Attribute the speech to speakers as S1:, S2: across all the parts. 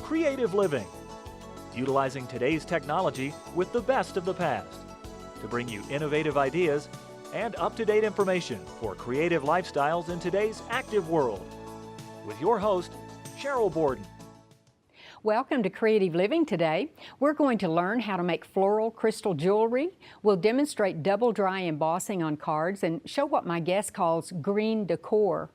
S1: Creative Living, utilizing today's technology with the best of the past to bring you innovative ideas and up-to-date information for creative lifestyles in today's active world. With your host, Sheryl Borden.
S2: Welcome to Creative Living today. We're going to learn how to make floral crystal jewelry. We'll demonstrate double dry embossing on cards and show what my guest calls green decor.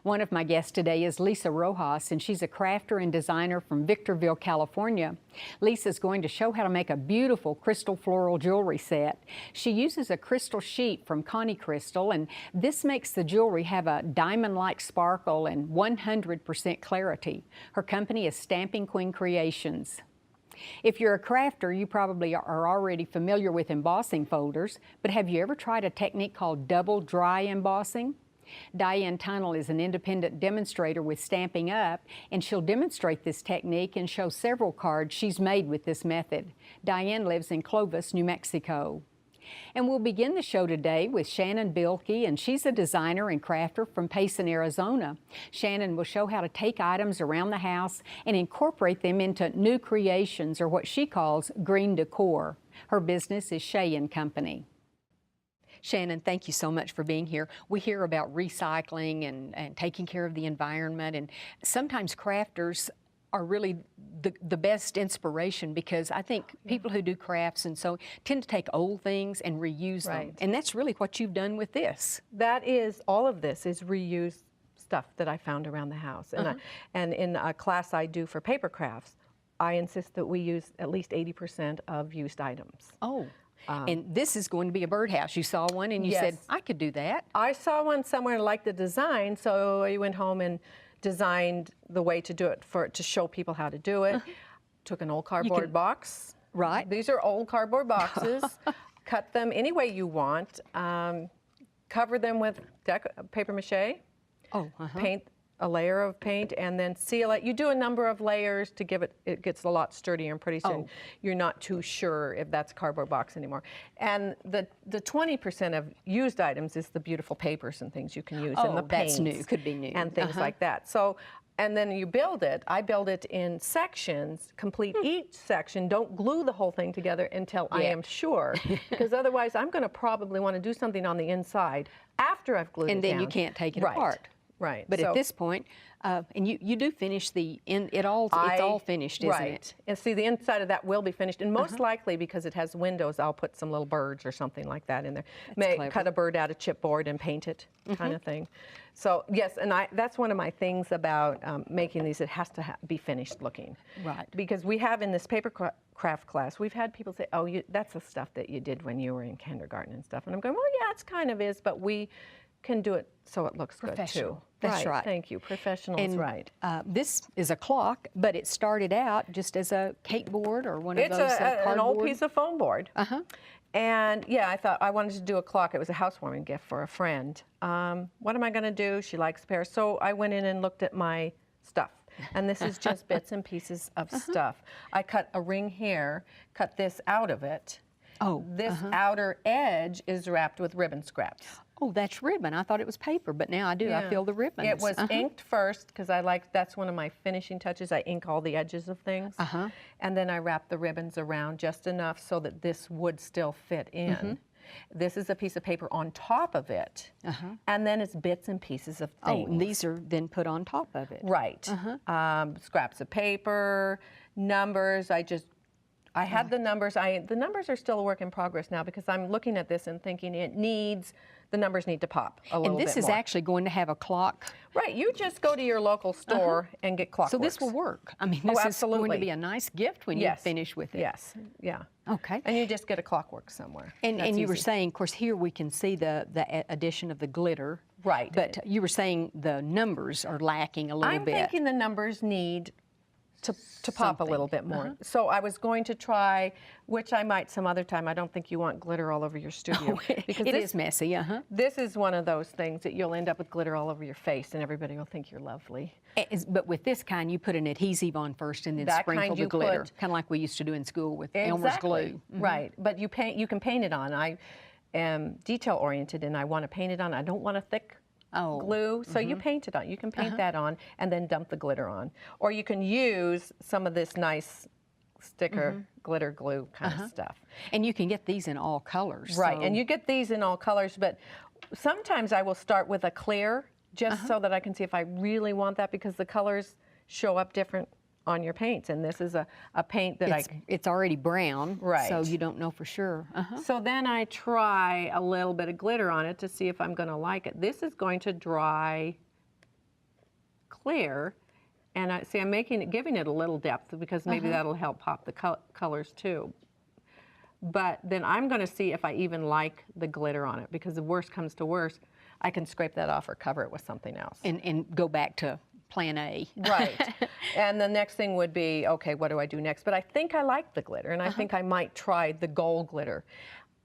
S2: One of my guests today is Lisa Rojas, and she's a crafter and designer from Victorville, California. Lisa's going to show how to make a beautiful crystal floral jewelry set. She uses a crystal sheet from Connie Crystal, and this makes the jewelry have a diamond-like sparkle and 100% clarity. Her company is Stamping Queen Creations. If you're a crafter, you probably are already familiar with embossing folders, but have you ever tried a technique called double dry embossing? Diane Tunnell is an independent demonstrator with Stamping Up, and she'll demonstrate this technique and show several cards she's made with this method. Diane lives in Clovis, New Mexico. And we'll begin the show today with Shannon Bilkey, and she's a designer and crafter from Payson, Arizona. Shannon will show how to take items around the house and incorporate them into new creations, or what she calls green decor. Her business is Shea & Company. Shannon, thank you so much for being here. We hear about recycling and taking care of the environment, and sometimes crafters are really the best inspiration, because I think people who do crafts and so tend to take old things and reuse them. And that's really what you've done with this.
S3: That is, all of this is reused stuff that I found around the house. And in a class I do for paper crafts, I insist that we use at least 80% of used items.
S2: Oh. And this is going to be a birdhouse. You saw one and you said, I could do that.
S3: I saw one somewhere and liked the design, so I went home and designed the way to do it to show people how to do it. Took an old cardboard box.
S2: Right.
S3: These are old cardboard boxes. Cut them any way you want. Cover them with paper mache. Paint a layer of paint and then seal it. You do a number of layers to give it gets a lot sturdier, and pretty soon you're not too sure if that's a cardboard box anymore. And the 20% of used items is the beautiful papers and things you can use, and the paints.
S2: That's new, could be new.
S3: And things like that. So, and then you build it. I build it in sections, complete each section. Don't glue the whole thing together until I am sure, because otherwise I'm going to probably want to do something on the inside after I've glued it down.
S2: And then you can't take it apart.
S3: Right.
S2: But at this point, and you do finish it's all finished, isn't it?
S3: And see, the inside of that will be finished, and most likely, because it has windows, I'll put some little birds or something like that in there. Cut a bird out of chipboard and paint it, kind of thing. So yes, and that's one of my things about making these. It has to be finished looking.
S2: Right.
S3: Because we have in this paper craft class, we've had people say, "Oh, that's the stuff that you did when you were in kindergarten and stuff," and I'm going, "Well, yeah, it's kind of is, but we can do it so it looks good too."
S2: That's right.
S3: Thank you. Professional is right.
S2: This is a clock, but it started out just as a cake board or one of those cardboard.
S3: An old piece of foam board. And yeah, I thought I wanted to do a clock. It was a housewarming gift for a friend. What am I going to do? She likes pears. So I went in and looked at my stuff. And this is just bits and pieces of stuff. I cut a ring hair, cut this out of it. This outer edge is wrapped with ribbon scraps.
S2: Oh, that's ribbon. I thought it was paper, but now I do. I feel the ribbons.
S3: It was inked first, because that's one of my finishing touches. I ink all the edges of things. And then I wrap the ribbons around just enough so that this would still fit in. This is a piece of paper on top of it. And then it's bits and pieces of things.
S2: Oh, and these are then put on top of it.
S3: Right. Scraps of paper, numbers. I had the numbers. The numbers are still a work in progress now, because I'm looking at this and thinking the numbers need to pop a little bit more.
S2: And this is actually going to have a clock.
S3: Right. You just go to your local store and get clockworks.
S2: So this will work. I mean, this is going to be a nice gift when you finish with it.
S3: Yes. Yeah.
S2: Okay.
S3: And you just get a clockwork somewhere.
S2: And you were saying, of course, here we can see the addition of the glitter.
S3: Right.
S2: But you were saying the numbers are lacking a little bit.
S3: I'm thinking the numbers need to pop a little bit more. So I was going to try, which I might some other time. I don't think you want glitter all over your studio.
S2: Because it is messy,
S3: This is one of those things that you'll end up with glitter all over your face, and everybody will think you're lovely.
S2: But with this kind, you put an adhesive on first and then sprinkle the glitter, kind of like we used to do in school with Elmer's glue.
S3: Right, but you can paint it on. I am detail-oriented, and I want to paint it on. I don't want a thick glue, so you paint it on. You can paint that on and then dump the glitter on. Or you can use some of this nice sticker glitter glue kind of stuff.
S2: And you can get these in all colors.
S3: Right,
S2: so.
S3: and you get these in all colors, but sometimes I will start with a clear just so that I can see if I really want that, because the colors show up different on your paints, and this is a paint that
S2: it's already brown,
S3: right,
S2: so you don't know for sure.
S3: So then I try a little bit of glitter on it to see if I'm going to like it. This is going to dry clear, and I'm giving it a little depth, because maybe that'll help pop the colors too. But then I'm going to see if I even like the glitter on it, because the worst comes to worst, I can scrape that off or cover it with something else.
S2: And go back to plan A.
S3: Right. And the next thing would be, okay, what do I do next? But I think I like the glitter, and I think I might try the gold glitter.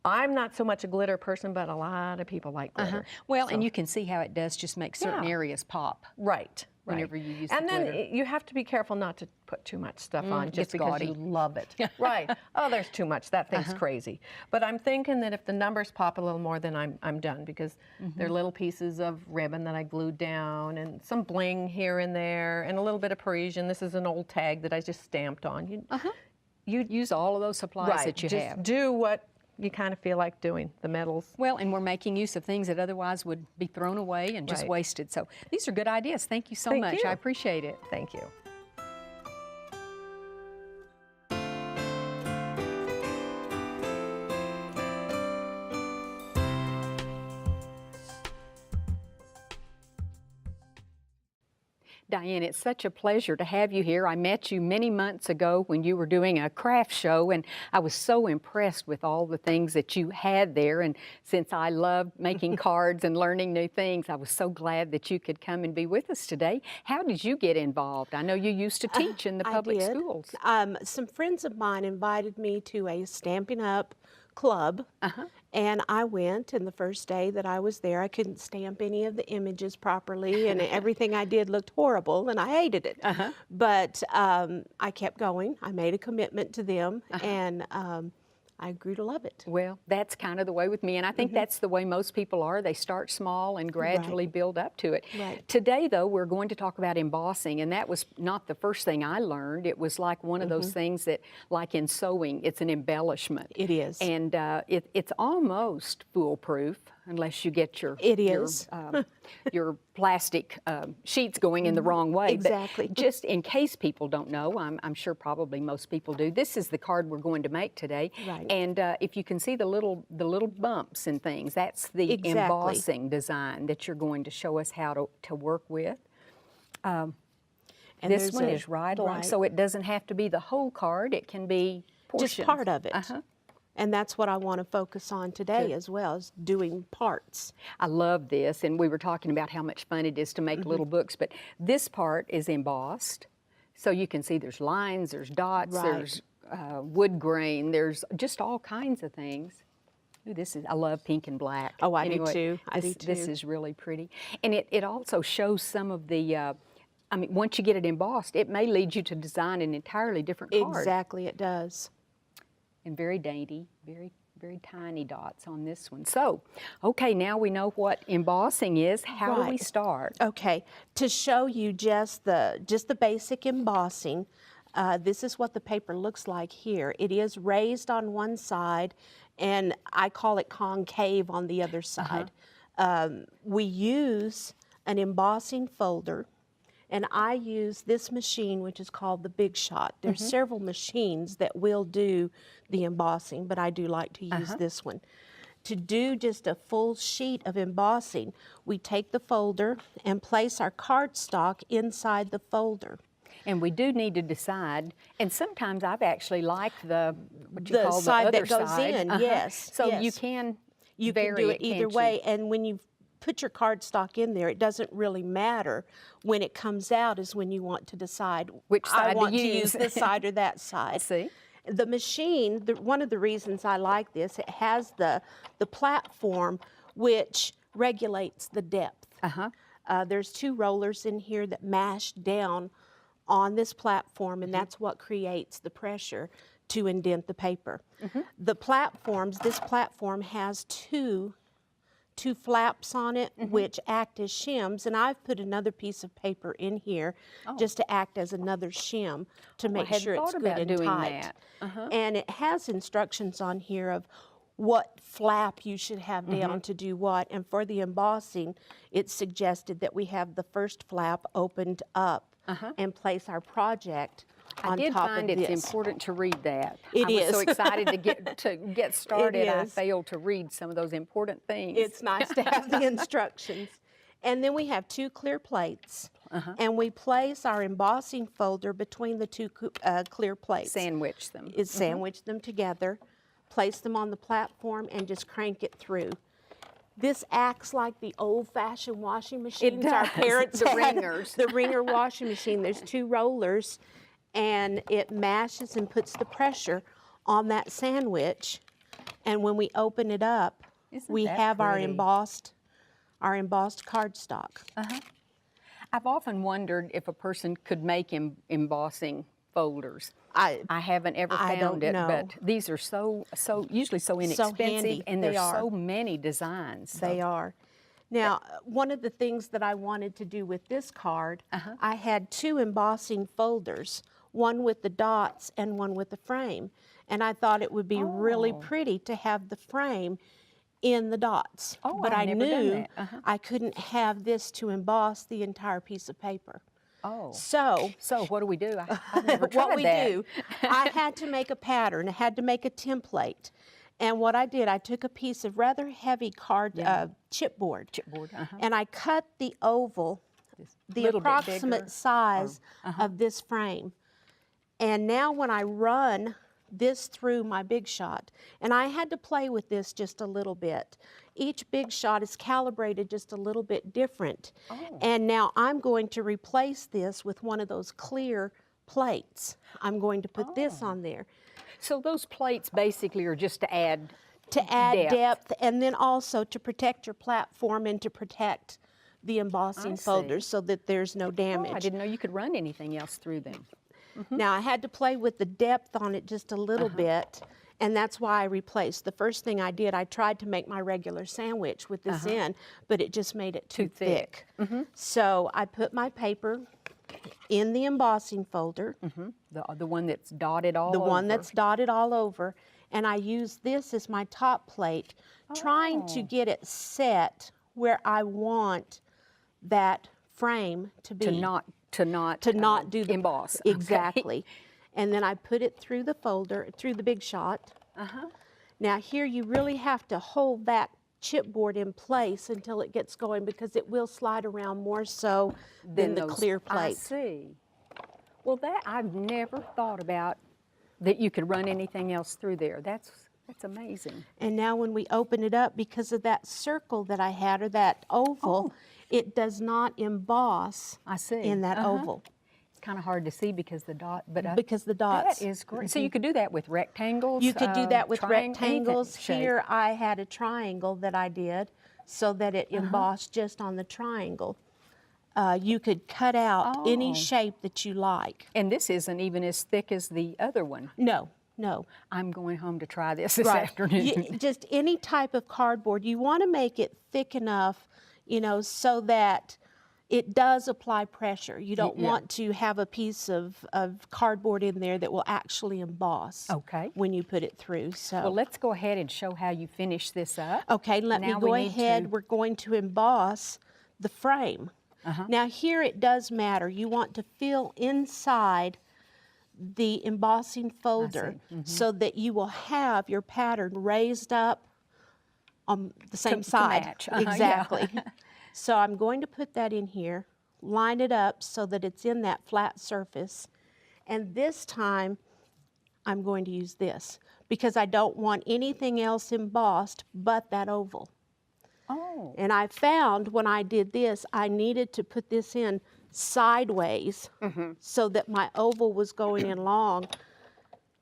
S3: I'm not so much a glitter person, but a lot of people like glitter.
S2: Well, and you can see how it does just make certain areas pop.
S3: Right.
S2: Whenever you use
S3: and
S2: the
S3: then
S2: glitter.
S3: you have to be careful not to put too much stuff on just because
S2: gaudy.
S3: you love it. Right. Oh, there's too much. That thing's crazy. But I'm thinking that if the numbers pop a little more, then I'm done, because they're little pieces of ribbon that I glued down, and some bling here and there, and a little bit of Parisian. This is an old tag that I just stamped on.
S2: You use all of those supplies that you
S3: just
S2: have.
S3: do what you kind of feel like doing, the metals.
S2: Well, and we're making use of things that otherwise would be thrown away and just wasted. So these are good ideas. Thank you so much. I appreciate it.
S3: Thank you.
S2: Diane, it's such a pleasure to have you here. I met you many months ago when you were doing a craft show, and I was so impressed with all the things that you had there. And since I love making cards and learning new things, I was so glad that you could come and be with us today. How did you get involved? I know you used to teach in the public schools.
S4: Some friends of mine invited me to a Stampin' Up! Club, and I went, and the first day that I was there, I couldn't stamp any of the images properly, and everything I did looked horrible, and I hated it. But I kept going. I made a commitment to them, and I grew to love it.
S2: Well, that's kind of the way with me, and I think that's the way most people are. They start small and gradually build up to it. Today, though, we're going to talk about embossing, and that was not the first thing I learned. It was like one of those things that, like in sewing, it's an embellishment.
S4: It is.
S2: And it's almost foolproof, unless you get your your plastic sheets going in the wrong way.
S4: Exactly.
S2: But just in case people don't know, I'm sure probably most people do. This is the card we're going to make today.
S4: Right.
S2: And if you can see the little bumps and things, that's the embossing design that you're going to show us how to work with. And this one is right along, so it doesn't have to be the whole card. It can be portions.
S4: Just part of it. And that's what I want to focus on today as well, is doing parts.
S2: I love this, and we were talking about how much fun it is to make little books, but this part is embossed, so you can see there's lines, there's dots, there's wood grain, there's just all kinds of things. Ooh, I love pink and black.
S4: Oh, I do too. I do too.
S2: This is really pretty. And it also shows some of the, I mean, once you get it embossed, it may lead you to design an entirely different card.
S4: Exactly, it does.
S2: And very dainty, very, very tiny dots on this one. So, okay, now we know what embossing is. How do we start?
S4: Okay, to show you just the basic embossing, this is what the paper looks like here. It is raised on one side, and I call it concave on the other side. We use an embossing folder, and I use this machine, which is called the Big Shot. There's several machines that will do the embossing, but I do like to use this one. To do just a full sheet of embossing, we take the folder and place our cardstock inside the folder.
S2: And we do need to decide, and sometimes I've actually liked what you call
S4: side
S2: the other
S4: that goes
S2: side.
S4: in, yes.
S2: So you can vary
S4: do it either
S2: can't
S4: way,
S2: you?
S4: and when you put your cardstock in there, it doesn't really matter. When it comes out is when you want to decide
S2: which side
S4: I want
S2: to
S4: to use this side or that side.
S2: See?
S4: The machine, one of the reasons I like this, it has the platform which regulates the depth. There's two rollers in here that mash down on this platform, and that's what creates the pressure to indent the paper. The platforms, this platform has two two flaps on it, which act as shims, and I've put another piece of paper in here just to act as another shim to make sure it's good and tight. And it has instructions on here of what flap you should have down to do what, and for the embossing, it's suggested that we have the first flap opened up and place our project on top of this.
S2: I did find it's important to read that.
S4: It
S2: I was
S4: is.
S2: so excited to get started. I failed to read some of those important things.
S4: It's nice to have the instructions. And then we have two clear plates, and we place our embossing folder between the two clear plates.
S2: Sandwich them.
S4: Sandwich them together, place them on the platform, and just crank it through. This acts like the old-fashioned washing machines our parents
S2: the
S4: had.
S2: ringers.
S4: The ringer washing machine. There's two rollers, and it mashes and puts the pressure on that sandwich. And when we open it up, we have our embossed cardstock.
S2: I've often wondered if a person could make embossing folders. I haven't ever found it, but these are usually so inexpensive,
S4: handy.
S2: and there's so many designs.
S4: They are. Now, one of the things that I wanted to do with this card, I had two embossing folders, one with the dots and one with the frame. And I thought it would be really pretty to have the frame in the dots. But I knew I couldn't have this to emboss the entire piece of paper. So
S2: what do we do? I've never tried
S4: what we do, I had to make a pattern. I had to make a template. And what I did, I took a piece of rather heavy chipboard. And I cut the oval, the approximate size of this frame. And now when I run this through my Big Shot, and I had to play with this just a little bit. Each Big Shot is calibrated just a little bit different. And now I'm going to replace this with one of those clear plates. I'm going to put this on there.
S2: So those plates basically are just to add
S4: depth, and then also to protect your platform and to protect the embossing folders so that there's no damage.
S2: I didn't know you could run anything else through them.
S4: Now I had to play with the depth on it just a little bit, and that's why I replaced. The first thing I did, I tried to make my regular sandwich with this in, but it just made it too thick. So I put my paper in the embossing folder.
S2: The one that's dotted all over.
S4: The one that's dotted all over. And I use this as my top plate, trying to get it set where I want that frame to be.
S2: To not
S4: do the
S2: emboss.
S4: Exactly. And then I put it through the folder, through the Big Shot. Now here you really have to hold that chipboard in place until it gets going, because it will slide around more so than the clear plate.
S2: I see. Well, that I've never thought about, that you could run anything else through there. That's amazing.
S4: And now when we open it up, because of that circle that I had, or that oval, it does not emboss in that oval.
S2: It's kind of hard to see because the dot, but
S4: because the dots.
S2: That is great. So you could do that with rectangles.
S4: You could do that with rectangles.
S2: Anything,
S4: Here I had a triangle that I did so that it embossed just on the triangle. You could cut out any shape that you like.
S2: And this isn't even as thick as the other one.
S4: No, no.
S2: I'm going home to try this afternoon.
S4: Just any type of cardboard. You want to make it thick enough, so that it does apply pressure. You don't want to have a piece of cardboard in there that will actually emboss when you put it through. So,
S2: well, let's go ahead and show how you finish this up.
S4: Okay, let me go ahead. We're going to emboss the frame. Now here it does matter. You want to fill inside the embossing folder so that you will have your pattern raised up on the same side.
S2: Match.
S4: Exactly. So I'm going to put that in here, line it up so that it's in that flat surface. And this time I'm going to use this because I don't want anything else embossed but that oval. And I found when I did this, I needed to put this in sideways so that my oval was going in long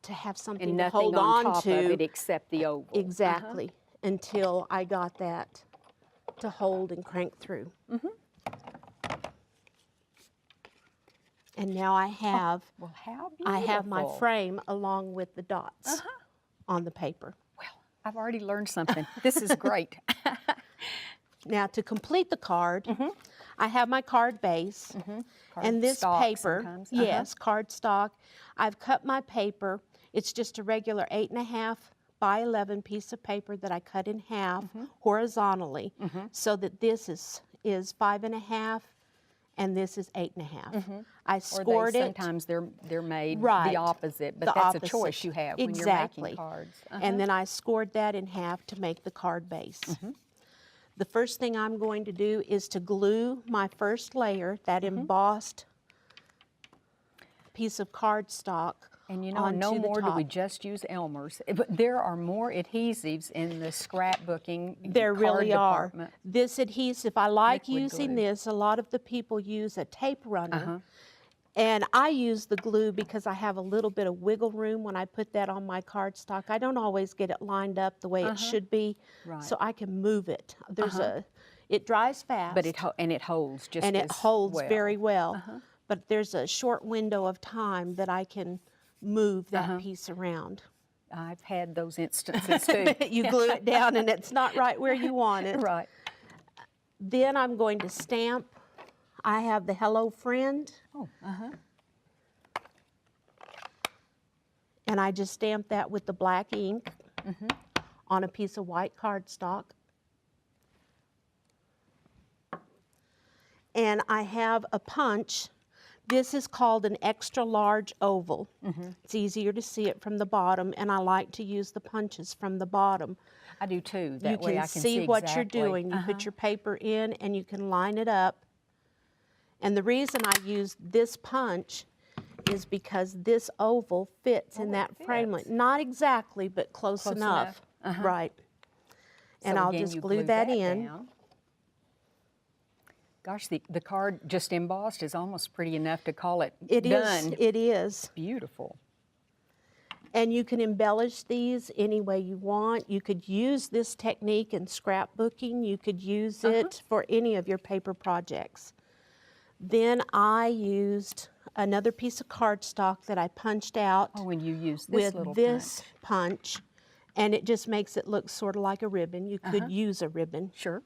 S4: to have something to hold on
S2: top
S4: to.
S2: Of it except the oval.
S4: Exactly, until I got that to hold and crank through. And now I have,
S2: well, how
S4: I have my frame along with the dots on the paper.
S2: Well, I've already learned something. This is great.
S4: Now to complete the card, I have my card base and this paper.
S2: Sometimes.
S4: Yes, cardstock. I've cut my paper. It's just a regular 8.5 by 11 piece of paper that I cut in half horizontally, so that this is 5.5 and this is 8.5. I scored it.
S2: Sometimes they're made
S4: Right.
S2: the opposite, but
S4: The
S2: that's
S4: opposite.
S2: a choice you have when you're
S4: Exactly.
S2: making cards.
S4: And then I scored that in half to make the card base. The first thing I'm going to do is to glue my first layer, that embossed piece of cardstock.
S2: And you know,
S4: onto
S2: no
S4: the
S2: more do we
S4: top.
S2: just use Elmer's. But there are more adhesives in the scrapbooking
S4: There
S2: card
S4: really are.
S2: department.
S4: This adhesive, I like
S2: Liquid
S4: using
S2: glue.
S4: this. A lot of the people use a tape runner. And I use the glue because I have a little bit of wiggle room when I put that on my cardstock. I don't always get it lined up the way it should be,
S2: Right.
S4: so I can move it. It dries fast.
S2: But it holds just
S4: and it
S2: as
S4: holds
S2: well.
S4: very well. But there's a short window of time that I can move that piece around.
S2: I've had those instances too.
S4: You glue it down and it's not right where you want it.
S2: Right.
S4: Then I'm going to stamp. I have the Hello Friend.
S2: Oh,
S4: And I just stamp that with the black ink on a piece of white cardstock. And I have a punch. This is called an extra large oval. It's easier to see it from the bottom, and I like to use the punches from the bottom.
S2: I do too.
S4: You
S2: That way
S4: can
S2: I can
S4: see what
S2: exactly.
S4: you're doing. You put your paper in and you can line it up. And the reason I use this punch is because this oval fits in that framelit. Not exactly, but close enough. Right. And
S2: So
S4: I'll
S2: again,
S4: just
S2: you
S4: glue that in.
S2: down. Gosh, the card just embossed is almost pretty enough to call it
S4: It
S2: done.
S4: is. It is.
S2: Beautiful.
S4: And you can embellish these any way you want. You could use this technique in scrapbooking. You could use it for any of your paper projects. Then I used another piece of cardstock that I punched out
S2: Oh, and you use this
S4: with
S2: little
S4: this punch, and it just makes it look sort of like a ribbon. You could use a ribbon.
S2: Sure.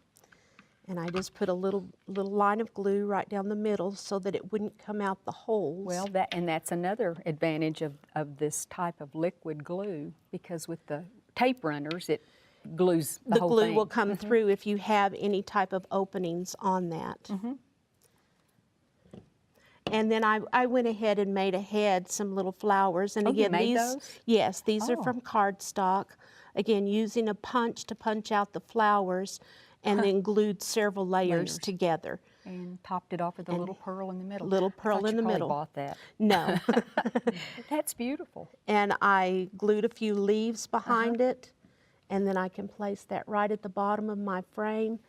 S4: And I just put a little line of glue right down the middle so that it wouldn't come out the holes.
S2: Well, that's another advantage of this type of liquid glue, because with the tape runners, it glues the whole
S4: glue
S2: thing.
S4: will come through if you have any type of openings on that. And then I went ahead and made ahead some little flowers. And
S2: Oh, you
S4: again,
S2: made
S4: these,
S2: those?
S4: yes, these are
S2: Oh.
S4: from cardstock. Again, using a punch to punch out the flowers, and then glued several layers together.
S2: And topped it off with a little pearl in the middle.
S4: Little
S2: I
S4: pearl
S2: thought
S4: in
S2: you
S4: the
S2: probably
S4: middle.
S2: bought that.
S4: No.
S2: That's beautiful.
S4: And I glued a few leaves behind it, and then I can place that right at the bottom of my frame,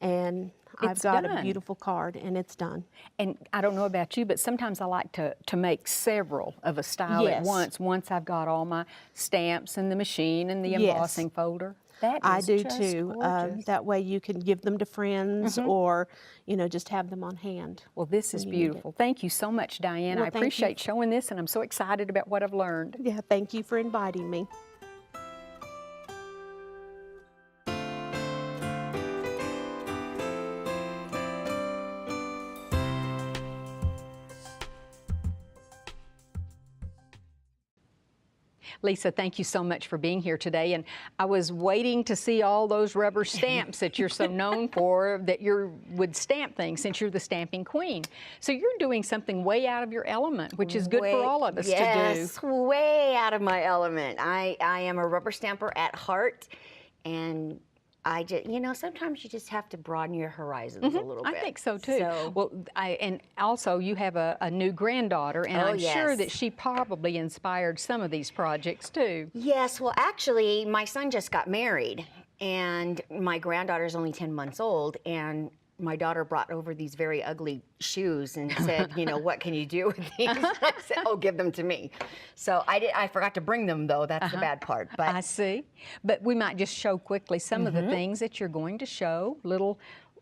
S4: and I've
S2: It's
S4: got a
S2: done.
S4: beautiful card, and it's done.
S2: And I don't know about you, but sometimes I like to make several of a style at
S4: Yes.
S2: once I I've got all my stamps and the machine and the
S4: Yes.
S2: embossing folder. That
S4: I
S2: is
S4: do
S2: just
S4: too.
S2: gorgeous.
S4: That way you can give them to friends, or just have them on hand.
S2: Well, this is
S4: when you need it.
S2: beautiful. Thank you so much, Diane.
S4: Well,
S2: I
S4: thank you.
S2: appreciate showing this, and I'm so excited about what I've learned.
S4: Yeah, thank you for inviting me.
S2: Lisa, thank you so much for being here today. And I was waiting to see all those rubber stamps that you're so known for, that you would stamp things since you're the stamping queen. So you're doing something way out of your element, which is good for all of us to do.
S5: Yes, way out of my element. I am a rubber stamper at heart, and I just, sometimes you just have to broaden your horizons a little bit.
S2: I think so too. Well, and also you have a new granddaughter, and
S5: Oh,
S2: I'm sure
S5: yes.
S2: that she probably inspired some of these projects too.
S5: Yes, well, actually, my son just got married, and my granddaughter's only 10 months old, and my daughter brought over these very ugly shoes and said, what can you do with these? I said, oh, give them to me. So I forgot to bring them, though. That's the bad part. But
S2: I see. But we might just show quickly some of the things that you're going to show.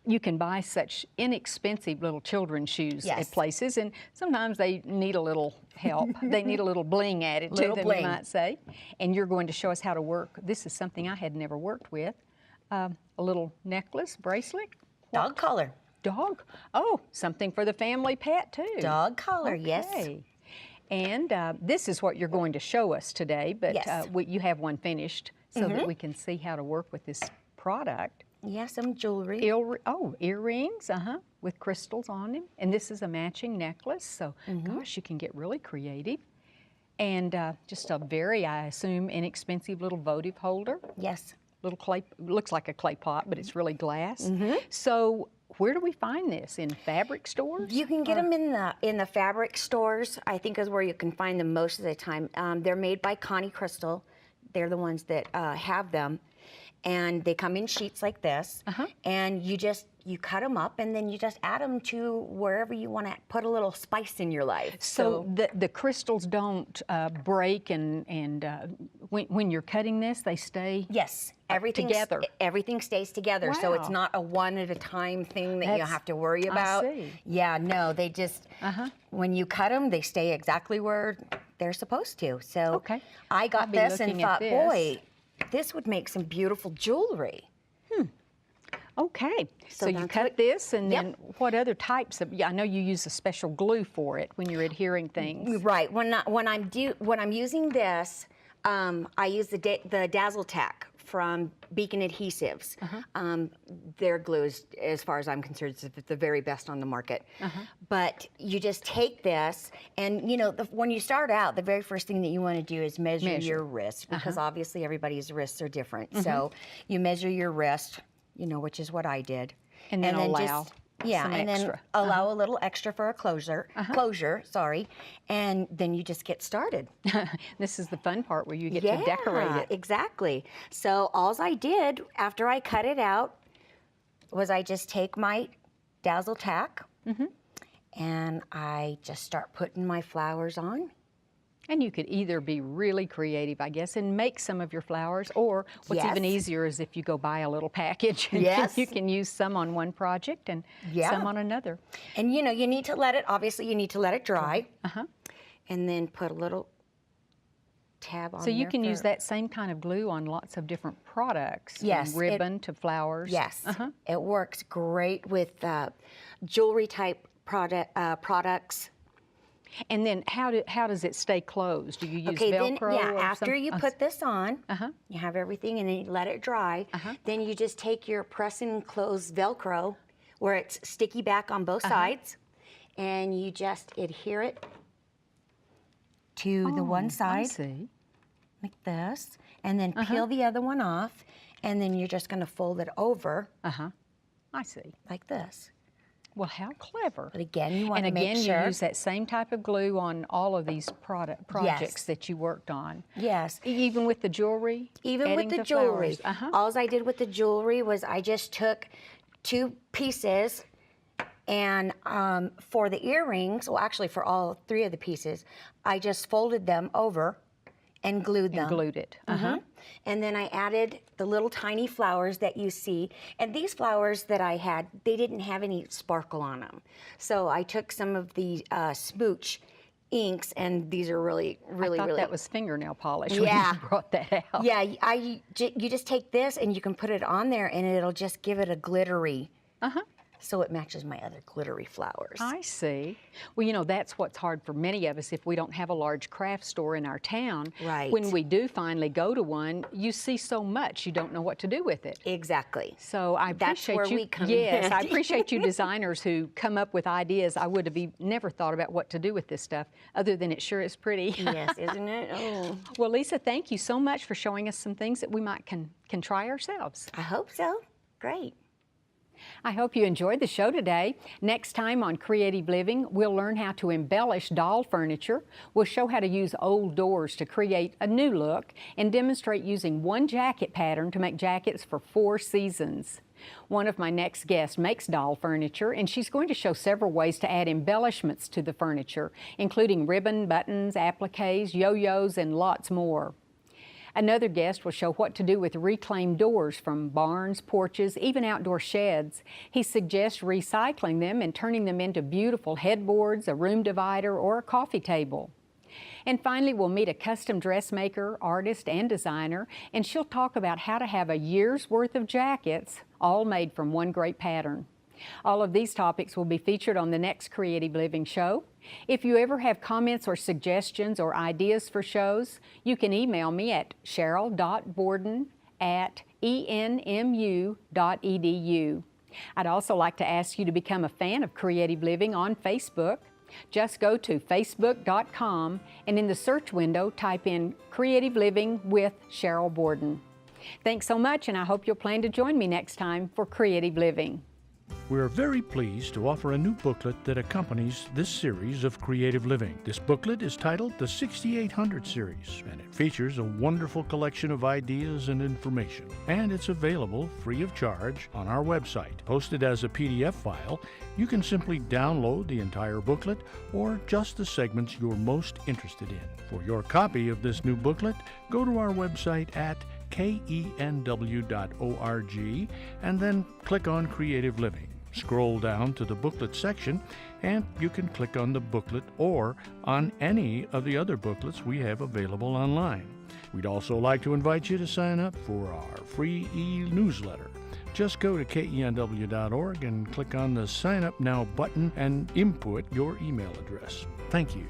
S2: You can buy such inexpensive little children's shoes at
S5: Yes.
S2: places, and sometimes they need a little help. They need a little bling added to
S5: Little
S2: them,
S5: bling.
S2: you might say. And you're going to show us how to work. This is something I had never worked with. a little necklace, bracelet?
S5: Dog collar.
S2: Dog? Oh, something for the family pet too.
S5: Dog collar, yes.
S2: Okay. And this is what you're going to show us today, but
S5: Yes.
S2: you have one finished so that we can see how to work with this product.
S5: Yeah, some jewelry.
S2: Earrings, with crystals on them. And this is a matching necklace, so gosh, you can get really creative. And just a very, I assume, inexpensive little votive holder.
S5: Yes.
S2: Little clay, looks like a clay pot, but it's really glass. So where do we find this? In fabric stores?
S5: You can get them in the fabric stores. I think is where you can find them most of the time. They're made by Connie Crystal. They're the ones that have them. And they come in sheets like this. And you cut them up and then you just add them to wherever you want to put a little spice in your life.
S2: So the crystals don't break and when you're cutting this, they stay together.
S5: Everything stays together. So it's
S2: Wow.
S5: not a one at a time thing that you
S2: That's-
S5: have to worry about.
S2: I see.
S5: Yeah, no, they just, when you cut them, they stay exactly where they're supposed to. So
S2: Okay.
S5: I
S2: I'll
S5: got
S2: be
S5: this and
S2: looking at
S5: thought,
S2: this.
S5: boy, this would make some beautiful jewelry.
S2: Okay, so you
S5: that's
S2: cut
S5: what-
S2: this, and
S5: Yep.
S2: then what other types of? Yeah, I know you use a special glue for it when you're adhering things.
S5: Right. When I'm using this, I use the Dazzle Tack from Beacon Adhesives. Their glue is, as far as I'm concerned, is the very best on the market. But you just take this, and you know, when you start out, the very first thing that you want to do is measure your wrist, because obviously everybody's wrists are different. So you measure your wrist, you know, which is what I did,
S2: And then allow
S5: and
S2: some
S5: then
S2: extra.
S5: allow a little extra for a closure, and then you just get started.
S2: This is the fun part where you get to decorate it.
S5: Exactly. So all I did after I cut it out was I just take my Dazzle Tack and I just start putting my flowers on.
S2: And you could either be really creative, I guess, and make some of your flowers, or what's even
S5: Yes.
S2: easier is if you go buy a little package and
S5: Yes.
S2: you can use some on one project and some on another.
S5: And you know, you need to let it dry. And then put a little tab on
S2: So you
S5: there
S2: can use
S5: for-
S2: that same kind of glue on lots of different products,
S5: Yes,
S2: from ribbon to flowers.
S5: Yes, it works great with jewelry type products.
S2: And then how does it stay closed? Do you use
S5: Then
S2: Velcro? or
S5: after you
S2: some-
S5: put this on, you have everything and then you let it dry. Then you just take your press and close Velcro where it's sticky back on both sides, and you just adhere it to the one
S2: I
S5: side
S2: see.
S5: like this, and then peel the other one off, and then you're just going to fold it over
S2: I see.
S5: like this.
S2: Well, how clever.
S5: But again, you want
S2: And
S5: to
S2: again,
S5: make sure.
S2: you use that same type of glue on all of these projects that you worked on.
S5: Yes.
S2: Even with the jewelry?
S5: Even
S2: adding
S5: with the jewelry.
S2: flowers?
S5: All I did with the jewelry was I just took 2 pieces, and for the earrings, well, actually for all 3 of the pieces, I just folded them over and glued them.
S2: And glued it.
S5: And then I added the little tiny flowers that you see. And these flowers that I had, they didn't have any sparkle on them. So I took some of the Smooch inks, and these are really, really,
S2: I thought
S5: really.
S2: that was fingernail polish
S5: Yeah.
S2: when you brought that out.
S5: Yeah, you just take this and you can put it on there, and it'll just give it a glittery. So it matches my other glittery flowers.
S2: I see. Well, you know, that's what's hard for many of us if we don't have a large craft store in our town.
S5: Right.
S2: When we do finally go to one, you see so much, you don't know what to do with it.
S5: Exactly.
S2: So I
S5: That's
S2: appreciate
S5: where
S2: you.
S5: we come
S2: Yes,
S5: in.
S2: I appreciate you designers who come up with ideas. I would have never thought about what to do with this stuff, other than it sure is pretty.
S5: Yes, isn't it? Oh,
S2: Well, Lisa, thank you so much for showing us some things that we might can try ourselves.
S5: I hope so. Great.
S2: I hope you enjoyed the show today. Next time on Creative Living, we'll learn how to embellish doll furniture. We'll show how to use old doors to create a new look and demonstrate using one jacket pattern to make jackets for 4 seasons. One of my next guests makes doll furniture, and she's going to show several ways to add embellishments to the furniture, including ribbon, buttons, appliques, yo-yos, and lots more. Another guest will show what to do with reclaimed doors from barns, porches, even outdoor sheds. He suggests recycling them and turning them into beautiful headboards, a room divider, or a coffee table. And finally, we'll meet a custom dressmaker, artist, and designer, and she'll talk about how to have a year's worth of jackets, all made from one great pattern. All of these topics will be featured on the next Creative Living show. If you ever have comments or suggestions or ideas for shows, you can email me at sheryl.borden@enmu.edu. I'd also like to ask you to become a fan of Creative Living on Facebook. Just go to facebook.com and in the search window type in Creative Living with Sheryl Borden. Thanks so much, and I hope you'll plan to join me next time for Creative Living.
S6: We're very pleased to offer a new booklet that accompanies this series of Creative Living. This booklet is titled the 6800 Series, and it features a wonderful collection of ideas and information. And it's available free of charge on our website. Posted as a PDF file, you can simply download the entire booklet or just the segments you're most interested in. For your copy of this new booklet, go to our website at KENW.org and then click on Creative Living. Scroll down to the booklet section and you can click on the booklet or on any of the other booklets we have available online. We'd also like to invite you to sign up for our free e-newsletter. Just go to KENW.org and click on the Sign Up Now button and input your email address. Thank you.